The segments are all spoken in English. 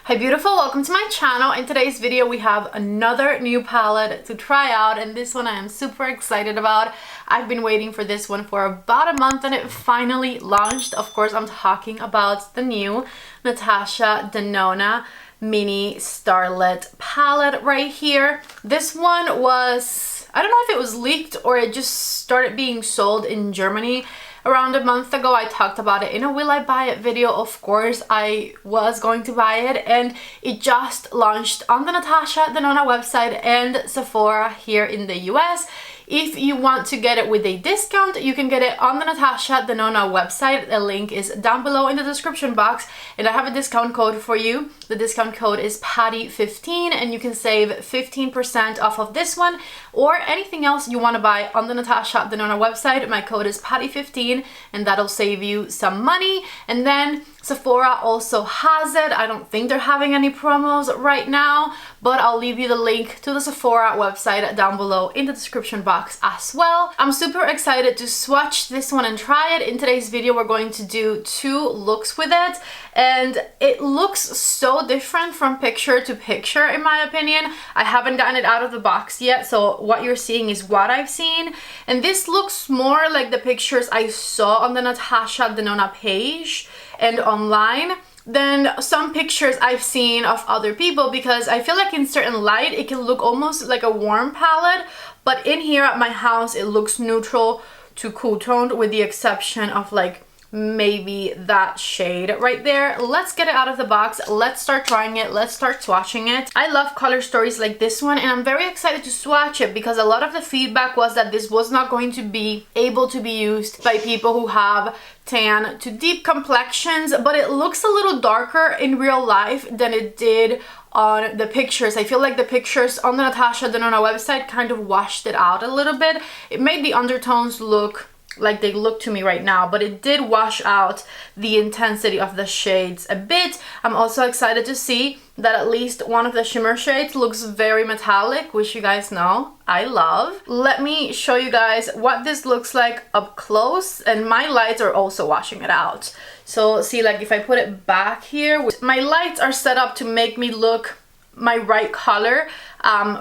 Hi beautiful, welcome to my channel. In today's video we have another new palette to try out, and this one I am super excited about. I've been waiting for this one for about a month and it finally launched. Of course I'm talking about the new Natasha Denona mini Starlette palette right here. This one was, I don't know if it was leaked or it just started being sold in Germany around a month ago. I talked about it in a will I buy it video. Of course I was going to buy it, and it just launched on the Natasha Denona website and Sephora here in the US. If you want to get it with a discount, you can get it on the Natasha Denona website. The link is down below in the description box, and I have a discount code for you. The discount code is PATTY15, and you can save 15% off of this one or anything else you want to buy on the Natasha Denona website. My code is PATTY15, and that'll save you some money. And then Sephora also has it. I don't think they're having any promos right now, but I'll leave you the link to the Sephora website down below in the description box as well. I'm super excited to swatch this one and try it. In today's video we're going to do two looks with it, and it looks so different from picture to picture in my opinion. I haven't gotten it out of the box yet, so what you're seeing is what I've seen, and this looks more like the pictures I saw on the Natasha Denona page and online than some pictures I've seen of other people, because I feel like in certain light it can look almost like a warm palette, but in here at my house it looks neutral to cool toned, with the exception of like maybe that shade right there. Let's get it out of the box. Let's start trying it. Let's start swatching it. I love color stories like this one, and I'm very excited to swatch it because a lot of the feedback was that this was not going to be able to be used by people who have tan to deep complexions, but it looks a little darker in real life than it did on the pictures. I feel like the pictures on the Natasha Denona website kind of washed it out a little bit. It made the undertones look like they look to me right now, but it did wash out the intensity of the shades a bit. I'm also excited to see that at least one of the shimmer shades looks very metallic, which you guys know I love. Let me show you guys what this looks like up close, and my lights are also washing it out. So see, like if I put it back here, my lights are set up to make me look my right color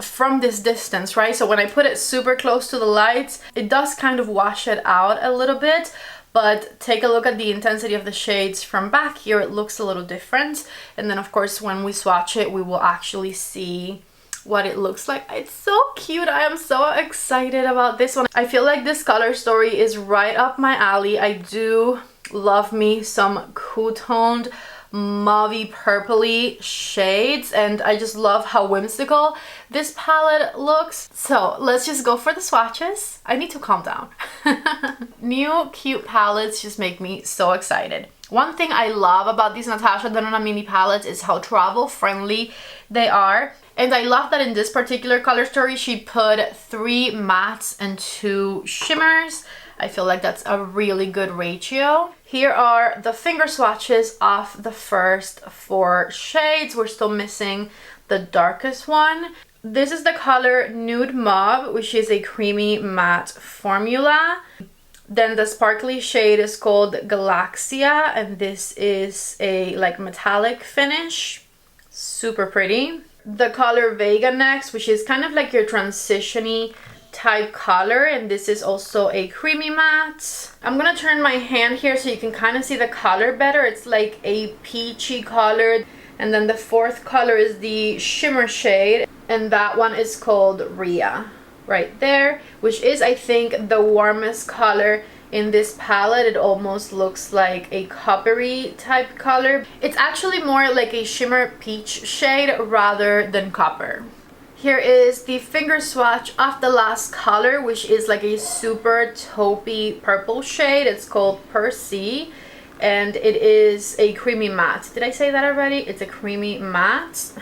from this distance, right? So when I put it super close to the lights, it does kind of wash it out a little bit, but take a look at the intensity of the shades from back here. It looks a little different, and then of course when we swatch it we will actually see what it looks like. It's so cute. I am so excited about this one. I feel like this color story is right up my alley. I do love me some cool toned mauvey purpley shades, and I just love how whimsical this palette looks. So let's just go for the swatches. I need to calm down. New cute palettes just make me so excited. One thing I love about these Natasha Denona mini palettes is how travel friendly they are, and I love that in this particular color story she put 3 mattes and 2 shimmers. I feel like that's a really good ratio. Here are the finger swatches of the first 4 shades. We're still missing the darkest one. This is the color Nude Mauve, which is a creamy matte formula. Then the sparkly shade is called Galaxia, and this is a like metallic finish. Super pretty. The color Vega next, which is kind of like your transition-y type color, and this is also a creamy matte. I'm gonna turn my hand here so you can kind of see the color better. It's like a peachy color. And then the 4th color is the shimmer shade, and that one is called Rhea right there, which is I think the warmest color in this palette. It almost looks like a coppery type color. It's actually more like a shimmer peach shade rather than copper. Here is the finger swatch of the last color, which is like a super taupey purple shade. It's called Percy, and it is a creamy matte. Did I say that already? It's a creamy matte.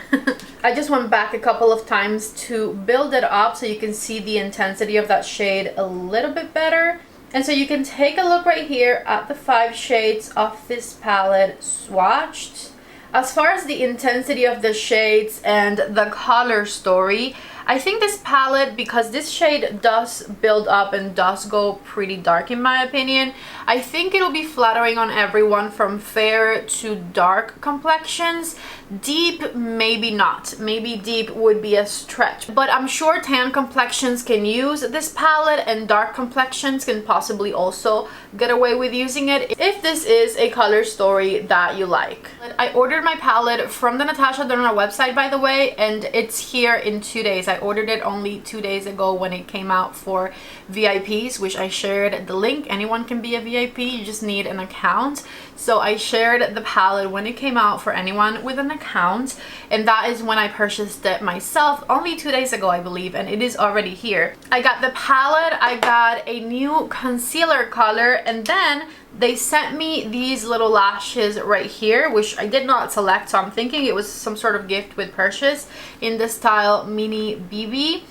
I just went back a couple of times to build it up so you can see the intensity of that shade a little bit better. And so you can take a look right here at the 5 shades of this palette swatched. As far as the intensity of the shades and the color story, I think this palette, because this shade does build up and does go pretty dark in my opinion, I think it'll be flattering on everyone from fair to dark complexions. Deep, maybe not. Maybe deep would be a stretch. But I'm sure tan complexions can use this palette, and dark complexions can possibly also get away with using it if this is a color story that you like. I ordered my palette from the Natasha Denona website, by the way, and it's here in 2 days. I ordered it only 2 days ago when it came out for VIPs, which I shared the link. Anyone can be a VIP, you just need an account. So I shared the palette when it came out for anyone with an account, and that is when I purchased it myself only 2 days ago, I believe, and it is already here. I got the palette, I got a new concealer color, and then they sent me these little lashes right here, which I did not select, so I'm thinking it was some sort of gift with purchase, in the style Mini BB.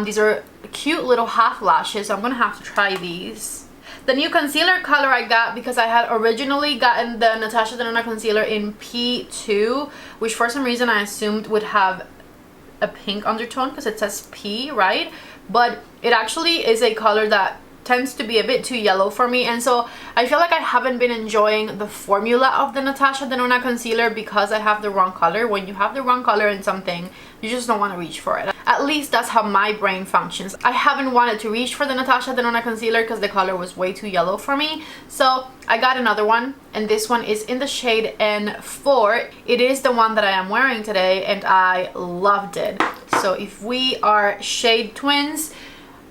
These are cute little half lashes, so I'm gonna have to try these. The new concealer color I got because I had originally gotten the Natasha Denona concealer in P2, which for some reason I assumed would have a pink undertone because it says P, right? But it actually is a color that tends to be a bit too yellow for me, and so I feel like I haven't been enjoying the formula of the Natasha Denona concealer because I have the wrong color. When you have the wrong color in something, you just don't want to reach for it. At least that's how my brain functions. I haven't wanted to reach for the Natasha Denona concealer because the color was way too yellow for me. So I got another one, and this one is in the shade N4. It is the one that I am wearing today, and I loved it. So if we are shade twins,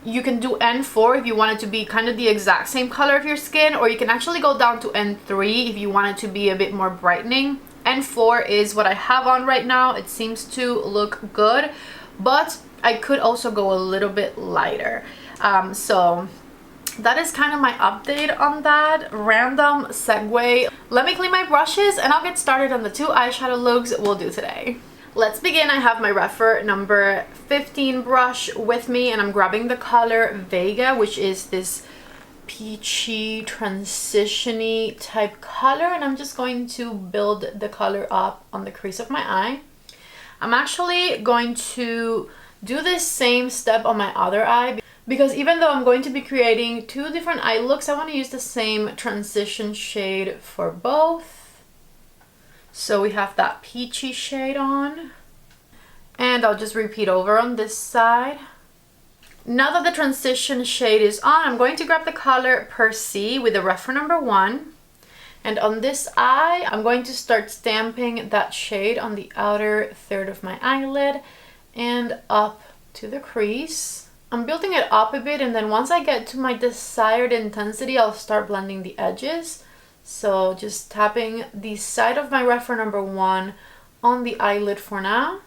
you can do N4 if you want it to be kind of the exact same color of your skin, or you can actually go down to N3 if you want it to be a bit more brightening. N4 is what I have on right now. It seems to look good, but I could also go a little bit lighter. So that is kind of my update on that. Random segue. Let me clean my brushes and I'll get started on the 2 eyeshadow looks we'll do today. Let's begin. I have my Refer number 15 brush with me, and I'm grabbing the color Vega, which is this peachy, transition-y type color, and I'm just going to build the color up on the crease of my eye. I'm actually going to do this same step on my other eye because even though I'm going to be creating 2 different eye looks, I want to use the same transition shade for both. So we have that peachy shade on, and I'll just repeat over on this side. Now that the transition shade is on, I'm going to grab the color Percy with the Refer number 1, and on this eye I'm going to start stamping that shade on the outer third of my eyelid and up to the crease. I'm building it up a bit, and then once I get to my desired intensity, I'll start blending the edges. So just tapping the side of my Refer number 1 on the eyelid for now.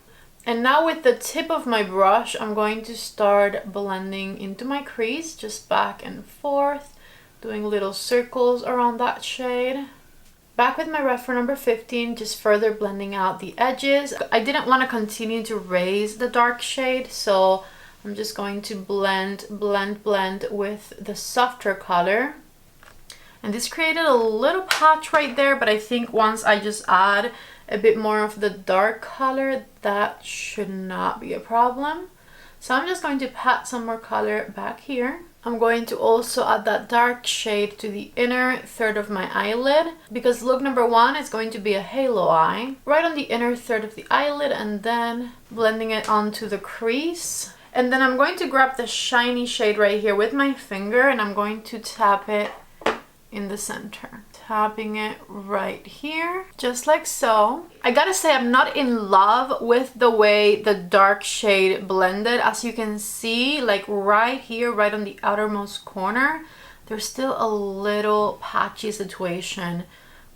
And now with the tip of my brush, I'm going to start blending into my crease, just back and forth, doing little circles around that shade. Back with my Refer number 15, just further blending out the edges. I didn't want to continue to raise the dark shade, so I'm just going to blend with the softer color. And this created a little patch right there, but I think once I just add a bit more of the dark color, that should not be a problem. So I'm just going to pat some more color back here. I'm going to also add that dark shade to the inner third of my eyelid, because look number 1 is going to be a halo eye, right on the inner third of the eyelid, and then blending it onto the crease. And then I'm going to grab the shiny shade right here with my finger, and I'm going to tap it in the center, tapping it right here, just like so. I gotta say, I'm not in love with the way the dark shade blended. As you can see, like right here, right on the outermost corner, there's still a little patchy situation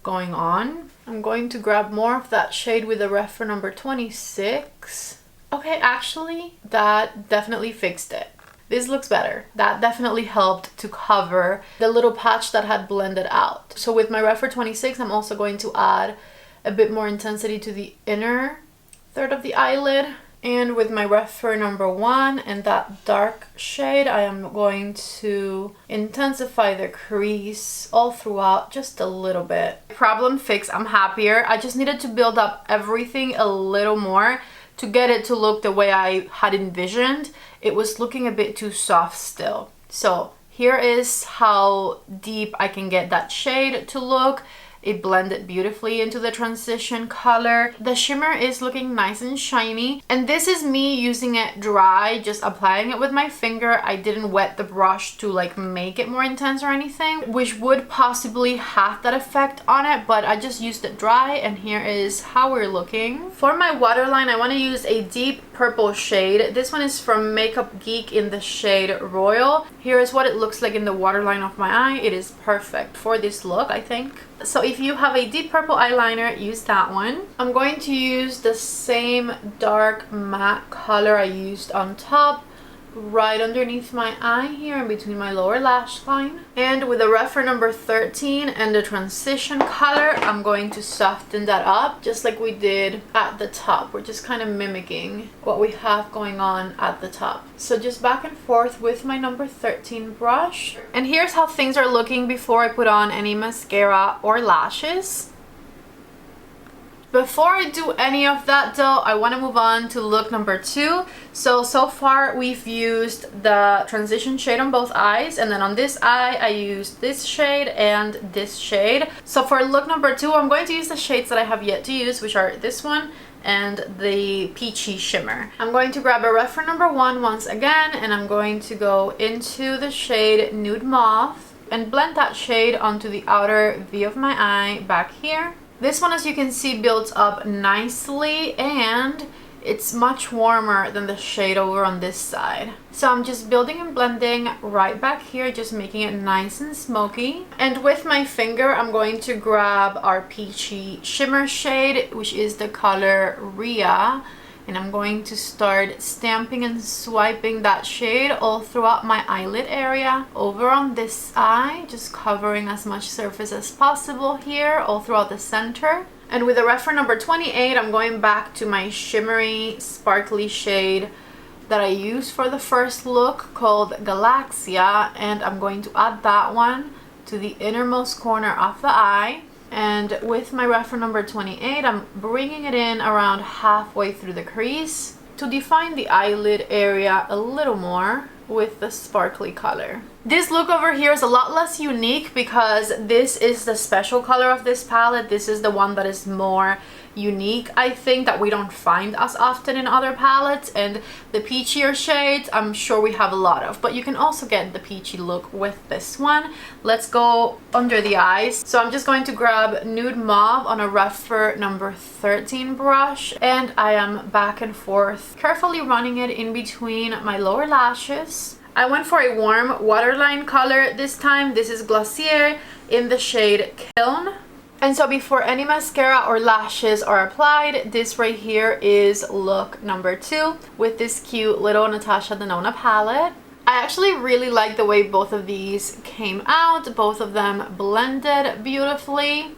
going on. I'm going to grab more of that shade with the Refer number 26. Okay, actually, that definitely fixed it. This looks better. That definitely helped to cover the little patch that had blended out. So with my Refer 26, I'm also going to add a bit more intensity to the inner third of the eyelid. And with my Refer number 1 and that dark shade, I am going to intensify the crease all throughout just a little bit. Problem fixed. I'm happier. I just needed to build up everything a little more to get it to look the way I had envisioned. It was looking a bit too soft still. So here is how deep I can get that shade to look. It blended beautifully into the transition color. The shimmer is looking nice and shiny. And this is me using it dry, just applying it with my finger. I didn't wet the brush to like make it more intense or anything, which would possibly have that effect on it, but I just used it dry, and here is how we're looking. For my waterline, I want to use a deep purple shade. This one is from Makeup Geek in the shade Royal. Here is what it looks like in the waterline of my eye. It is perfect for this look, I think. So if you have a deep purple eyeliner, use that one. I'm going to use the same dark matte color I used on top right underneath my eye here in between my lower lash line. And with the reference number 13 and the transition color, I'm going to soften that up just like we did at the top. We're just kind of mimicking what we have going on at the top. So just back and forth with my number 13 brush. And here's how things are looking before I put on any mascara or lashes. Before I do any of that though, I want to move on to look number 2. So far we've used the transition shade on both eyes, and then on this eye I used this shade and this shade. So for look number 2, I'm going to use the shades that I have yet to use, which are this one and the peachy shimmer. I'm going to grab a reference number 1 once again, and I'm going to go into the shade Nude Mauve and blend that shade onto the outer V of my eye back here. This one, as you can see, builds up nicely, and it's much warmer than the shade over on this side. So I'm just building and blending right back here, just making it nice and smoky. And with my finger, I'm going to grab our peachy shimmer shade, which is the color Rhea. And I'm going to start stamping and swiping that shade all throughout my eyelid area over on this eye, just covering as much surface as possible here all throughout the center. And with the reference number 28, I'm going back to my shimmery sparkly shade that I used for the first look called Galaxia, and I'm going to add that one to the innermost corner of the eye. And with my reference number 28, I'm bringing it in around halfway through the crease to define the eyelid area a little more with the sparkly color. This look over here is a lot less unique because this is the special color of this palette. This is the one that is more unique, I think, that we don't find as often in other palettes. And the peachier shades, I'm sure we have a lot of, but you can also get the peachy look with this one. Let's go under the eyes. So I'm just going to grab Nude Mauve on a reference number 13 brush, and I am back and forth, carefully running it in between my lower lashes. I went for a warm waterline color this time. This is Glossier in the shade Kiln. And so before any mascara or lashes are applied, this right here is look number 2 with this cute little Natasha Denona palette. I actually really like the way both of these came out. Both of them blended beautifully.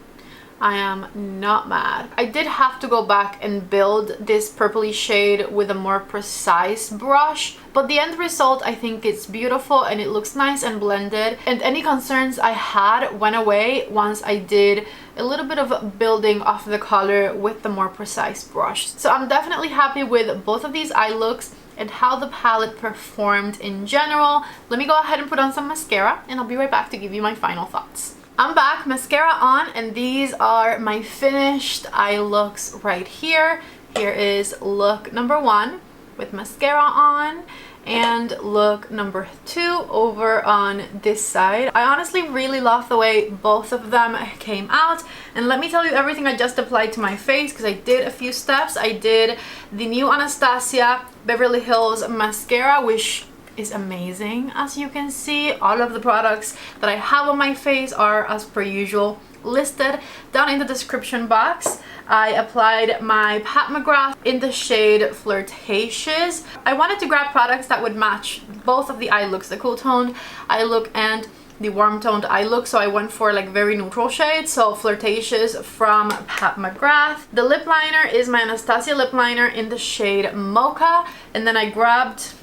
I am not mad. I did have to go back and build this purpley shade with a more precise brush, but the end result, I think it's beautiful and it looks nice and blended, and any concerns I had went away once I did a little bit of building off the color with the more precise brush. So I'm definitely happy with both of these eye looks and how the palette performed in general. Let me go ahead and put on some mascara, and I'll be right back to give you my final thoughts. I'm back, mascara on, and these are my finished eye looks right here. Here is look number 1 with mascara on, and look number 2 over on this side. I honestly really love the way both of them came out, and let me tell you everything I just applied to my face, because I did a few steps. I did the new Anastasia Beverly Hills mascara, which is amazing. As you can see, all of the products that I have on my face are, as per usual, listed down in the description box. I applied my Pat McGrath in the shade Flirtatious. I wanted to grab products that would match both of the eye looks, the cool toned eye look and the warm toned eye look, so I went for like very neutral shades. So Flirtatious from Pat McGrath. The lip liner is my Anastasia lip liner in the shade Mocha, and then I grabbed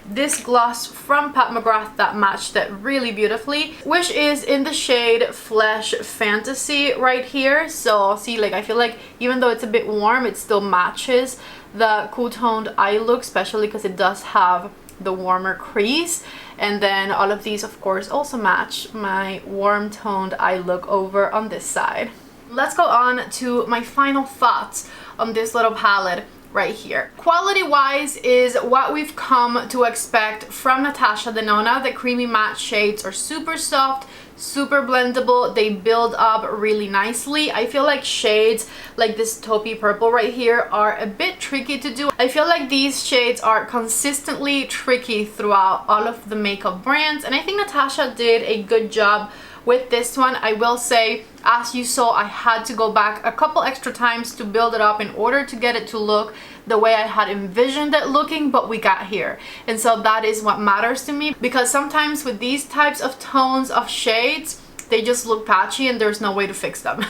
this gloss from Pat McGrath that matched it really beautifully, which is in the shade Flesh Fantasy right here. So see, like, I feel like even though it's a bit warm, it still matches the cool toned eye look, especially because it does have the warmer crease. And then all of these, of course, also match my warm toned eye look over on this side. let's go on to my final thoughts on this little palette right here. Quality wise is what we've come to expect from Natasha Denona. The creamy matte shades are super soft, super blendable. They build up really nicely. I feel like shades like this taupey purple right here are a bit tricky to do. I feel like these shades are consistently tricky throughout all of the makeup brands, and I think Natasha did a good job with this one. I will say, as you saw, I had to go back a couple extra times to build it up in order to get it to look the way I had envisioned it looking, but we got here. And so that is what matters to me, because sometimes with these types of tones of shades, they just look patchy and there's no way to fix them.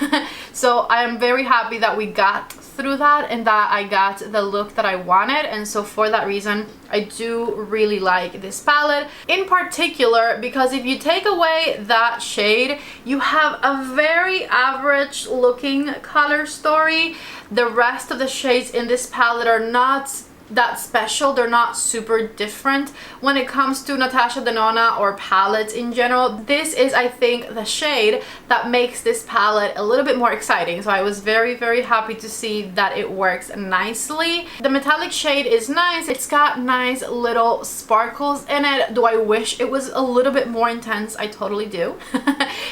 So I am very happy that we got through that and that I got the look that I wanted. And so for that reason, I do really like this palette in particular, because if you take away that shade, you have a very average looking color story. The rest of the shades in this palette are not that special. They're not super different when it comes to Natasha Denona or palettes in general. This is, I think, the shade that makes this palette a little bit more exciting. So I was very, very happy to see that it works nicely. The metallic shade is nice. It's got nice little sparkles in it. Do I wish it was a little bit more intense? I totally do.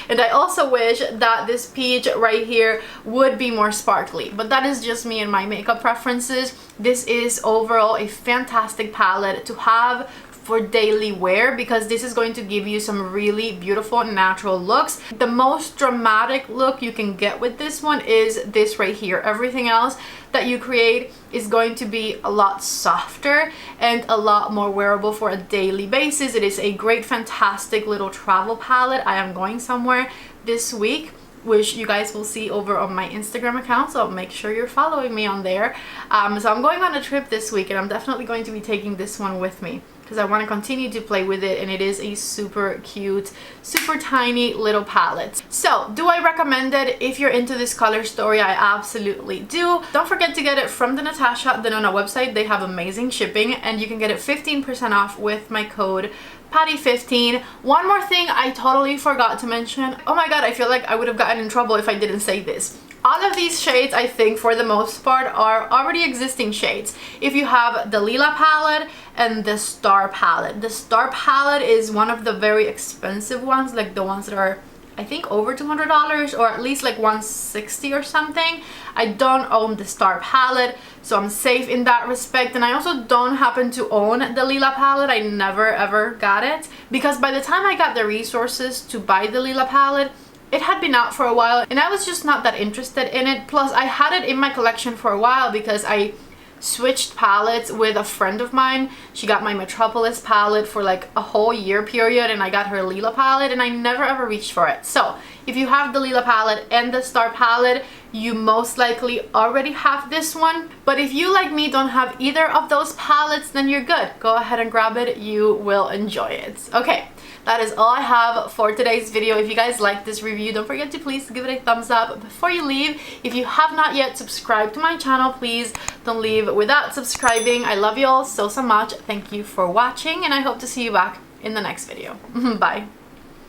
And I also wish that this peach right here would be more sparkly, but that is just me and my makeup preferences. This is overall a fantastic palette to have for daily wear, because this is going to give you some really beautiful natural looks. The most dramatic look you can get with this one is this right here. Everything else that you create is going to be a lot softer and a lot more wearable for a daily basis. It is a great, fantastic little travel palette. I am going somewhere this week, which you guys will see over on my Instagram account, so make sure you're following me on there. So I'm going on a trip this week, and I'm definitely going to be taking this one with me because I want to continue to play with it, and it is a super cute, super tiny little palette. So do I recommend it? If you're into this color story, I absolutely do. Don't forget to get it from the Natasha Denona website. They have amazing shipping, and you can get it 15% off with my code Patty15. One more thing I totally forgot to mention. Oh my god, I feel like I would have gotten in trouble if I didn't say this. All of these shades, I think, for the most part, are already existing shades. If you have the Lila palette and the Star palette. The Star palette is one of the very expensive ones, like the ones that are, I think, over $200, or at least like $160 or something. I don't own the Star palette, so I'm safe in that respect. And I also don't happen to own the Lila palette. I never ever got it, because by the time I got the resources to buy the Lila palette, it had been out for a while and I was just not that interested in it. Plus, I had it in my collection for a while because I switched palettes with a friend of mine. She got my Metropolis palette for like a whole year period, and I got her Lila palette, and I never ever reached for it. So if you have the Lila palette and the Star palette, you most likely already have this one. But if you, like me, don't have either of those palettes, then you're good. Go ahead and grab it. You will enjoy it. Okay, that is all I have for today's video. If you guys like this review, don't forget to please give it a thumbs up before you leave. If you have not yet subscribed to my channel, please don't leave without subscribing. I love you all so much. Thank you for watching, and I hope to see you back in the next video. Bye.